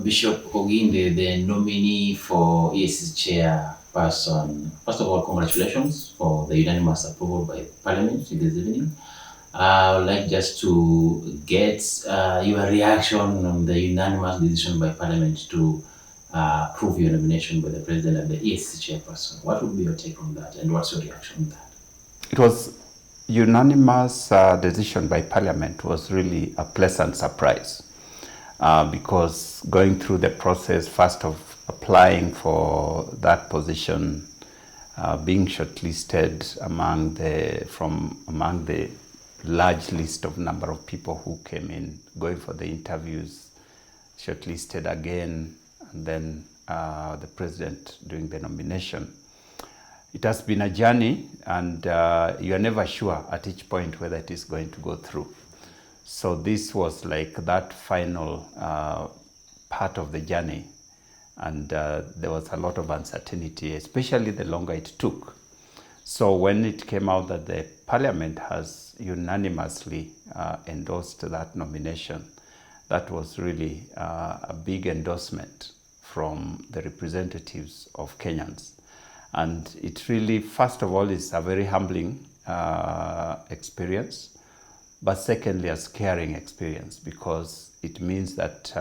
Bishop Oginde, the nominee for EACC Chair person. First of all, congratulations for the unanimous approval by Parliament this evening. I would like just to get your reaction on the unanimous decision by Parliament to approve your nomination by the President and the EACC Chairperson. What would be your take on that, and what's your reaction on that? It was unanimous decision by Parliament was really a pleasant surprise because going through the process first of applying for that position, being shortlisted among the large list of number of people who came in, going for the interviews, shortlisted again, and then the president doing the nomination. It has been a journey, and you are never sure at each point whether it is going to go through. So this was like that final part of the journey, and there was a lot of uncertainty, especially the longer it took. So when it came out that the Parliament has unanimously endorsed that nomination, that was really a big endorsement from the representatives of Kenyans. And it really, first of all, is a very humbling experience, but secondly, a scaring experience, because it means that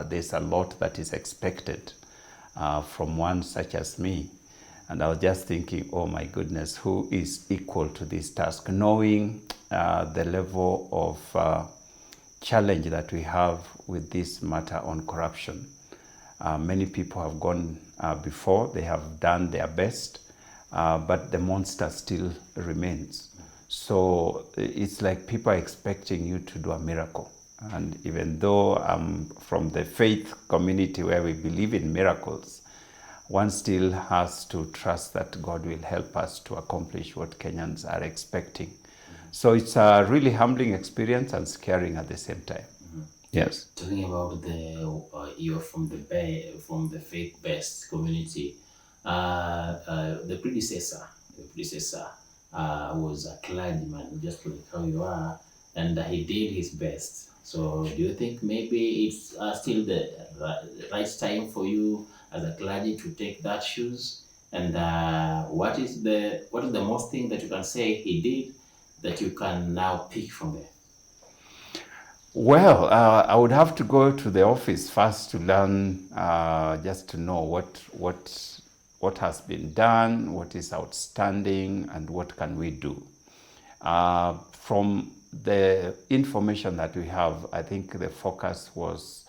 there's a lot that is expected from one such as me. And I was just thinking, oh my goodness, who is equal to this task? Knowing the level of challenge that we have with this matter on corruption. Many people have gone before, they have done their best, but the monster still remains. So it's like people are expecting you to do a miracle. And even though I'm from the faith community where we believe in miracles, one still has to trust that God will help us to accomplish what Kenyans are expecting. So it's a really humbling experience and scaring at the same time. Yes. Talking about you're from the faith-based community. The predecessor was a clergyman, just like how you are, and he did his best. So, do you think maybe it's still the right time for you as a clergy to take that shoes? And what is the most thing that you can say he did that you can now pick from there? Well, I would have to go to the office first to learn, just to know what has been done, what is outstanding, and what can we do. From the information that we have, I think the focus was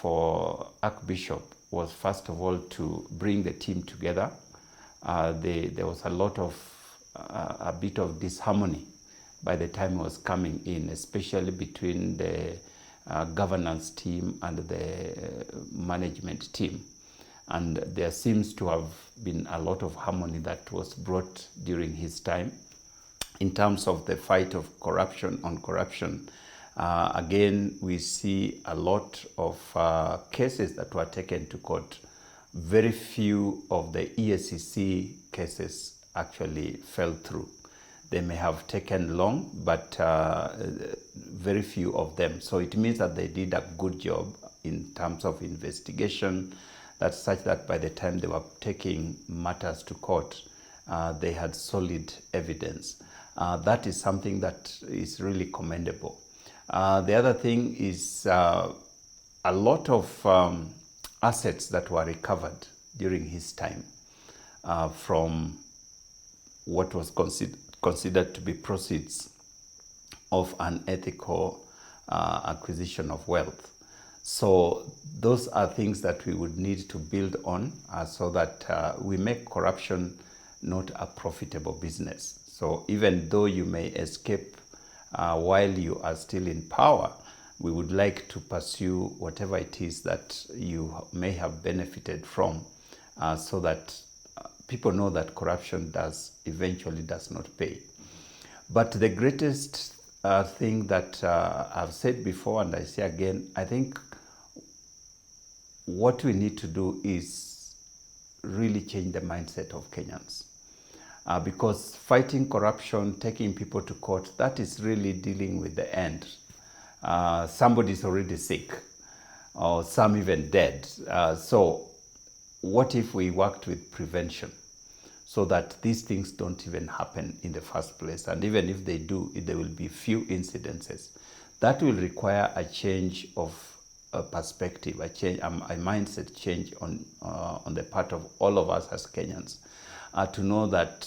for Archbishop was first of all to bring the team together. There was a bit of disharmony by the time he was coming in, especially between the governance team and the management team. And there seems to have been a lot of harmony that was brought during his time. In terms of the fight of corruption, again, we see a lot of cases that were taken to court. Very few of the EACC cases actually fell through. They may have taken long, but very few of them. So it means that they did a good job in terms of investigation, that's such that by the time they were taking matters to court, they had solid evidence. That is something that is really commendable. The other thing is a lot of assets that were recovered during his time from what was considered to be proceeds of unethical acquisition of wealth. So those are things that we would need to build on so that we make corruption not a profitable business. So even though you may escape while you are still in power, we would like to pursue whatever it is that you may have benefited from so that people know that corruption eventually does not pay. But the greatest thing that I've said before, and I say again, I think what we need to do is really change the mindset of Kenyans. Because fighting corruption, taking people to court, that is really dealing with the end. Somebody's already sick, or some even dead. So what if we worked with prevention so that these things don't even happen in the first place? And even if they do, there will be few incidences. That will require a change of a perspective, a mindset change on the part of all of us as Kenyans, to know that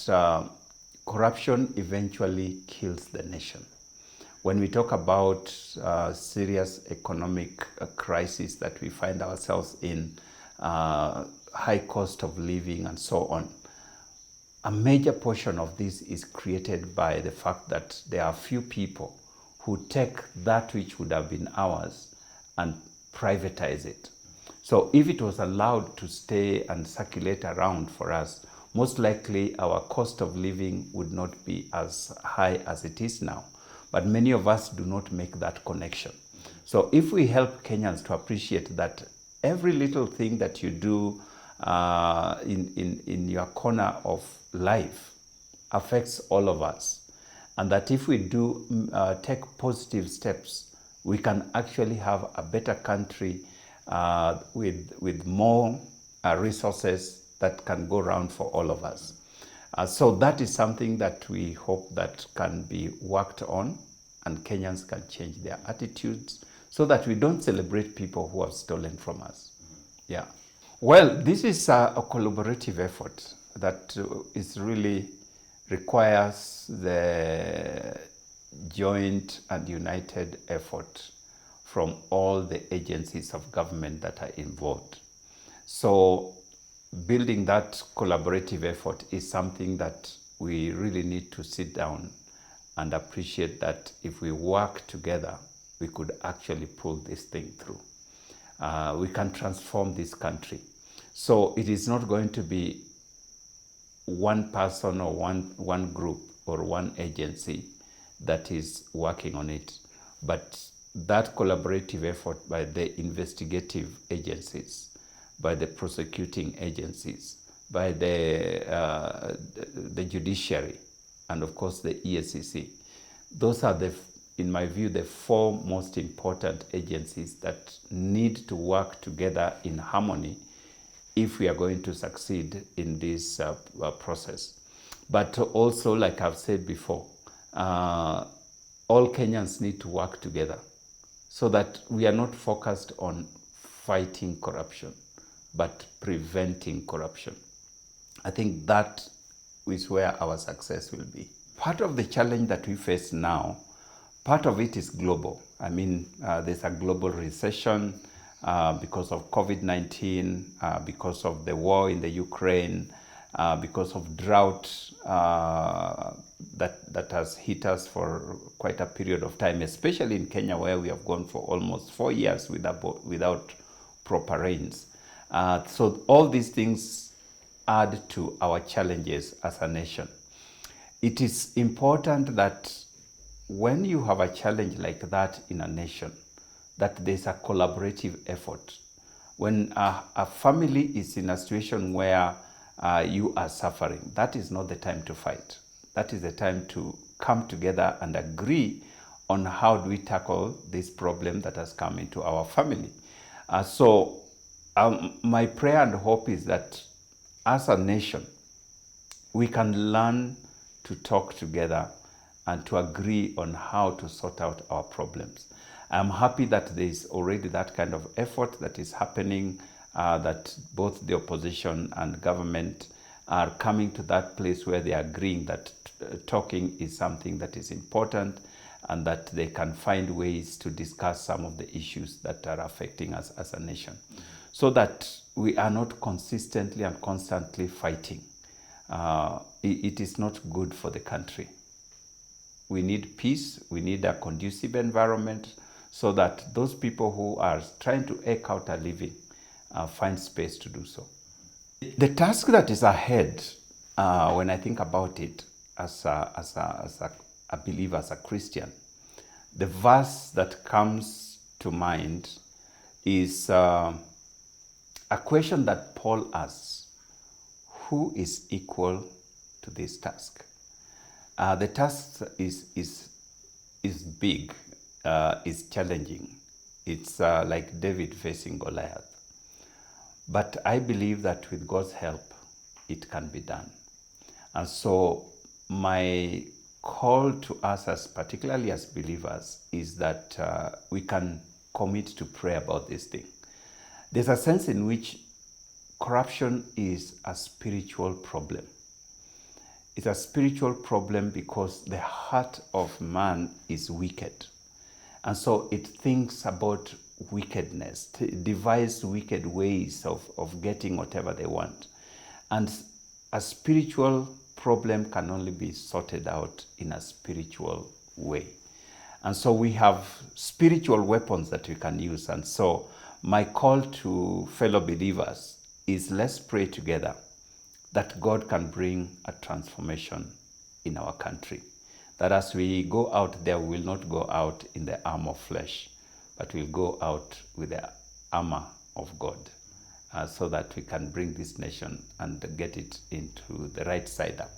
corruption eventually kills the nation. When we talk about serious economic crisis that we find ourselves in, high cost of living and so on, a major portion of this is created by the fact that there are few people who take that which would have been ours and privatize it. So if it was allowed to stay and circulate around for us, most likely our cost of living would not be as high as it is now. But many of us do not make that connection. So if we help Kenyans to appreciate that every little thing that you do in your corner of life affects all of us, and that if we do take positive steps, we can actually have a better country with more resources that can go around for all of us. So that is something that we hope that can be worked on, and Kenyans can change their attitudes so that we don't celebrate people who have stolen from us. Yeah. Well, this is a collaborative effort that is really requires the joint and united effort from all the agencies of government that are involved. So building that collaborative effort is something that we really need to sit down and appreciate that if we work together, we could actually pull this thing through. We can transform this country. So it is not going to be one person or one group or one agency that is working on it, but that collaborative effort by the investigative agencies, by the prosecuting agencies, by the judiciary, and of course the EACC. Those are, in my view, the four most important agencies that need to work together in harmony if we are going to succeed in this process. But also, like I've said before, all Kenyans need to work together so that we are not focused on fighting corruption, but preventing corruption. I think that is where our success will be. Part of the challenge that we face now, part of it is global. I mean, there's a global recession because of COVID-19, because of the war in the Ukraine, because of drought that has hit us for quite a period of time, especially in Kenya, where we have gone for almost 4 years without proper rains. So all these things add to our challenges as a nation. It is important that when you have a challenge like that in a nation, that there's a collaborative effort. When a family is in a situation where you are suffering, that is not the time to fight. That is the time to come together and agree on how do we tackle this problem that has come into our family. So my prayer and hope is that as a nation, we can learn to talk together and to agree on how to sort out our problems. I'm happy that there is already that kind of effort that is happening, that both the opposition and government are coming to that place where they are agreeing that talking is something that is important and that they can find ways to discuss some of the issues that are affecting us as a nation, so that we are not consistently and constantly fighting. It is not good for the country. We need peace, we need a conducive environment so that those people who are trying to eke out a living find space to do so. The task that is ahead, when I think about it as a believer, as a Christian, the verse that comes to mind is a question that Paul asks: who is equal to this task? The task is big, is challenging, It's like David facing Goliath. But I believe that with God's help, it can be done. And so my call to us, as particularly as believers, is that we can commit to pray about this thing. There's a sense in which corruption is a spiritual problem. It's a spiritual problem because the heart of man is wicked. And so it thinks about wickedness, devises wicked ways of getting whatever they want. And a spiritual problem can only be sorted out in a spiritual way. And so we have spiritual weapons that we can use. And so my call to fellow believers is, let's pray together that God can bring a transformation in our country. That as we go out there, we will not go out in the arm of flesh, but we'll go out with the armor of God, so that we can bring this nation and get it into the right side up.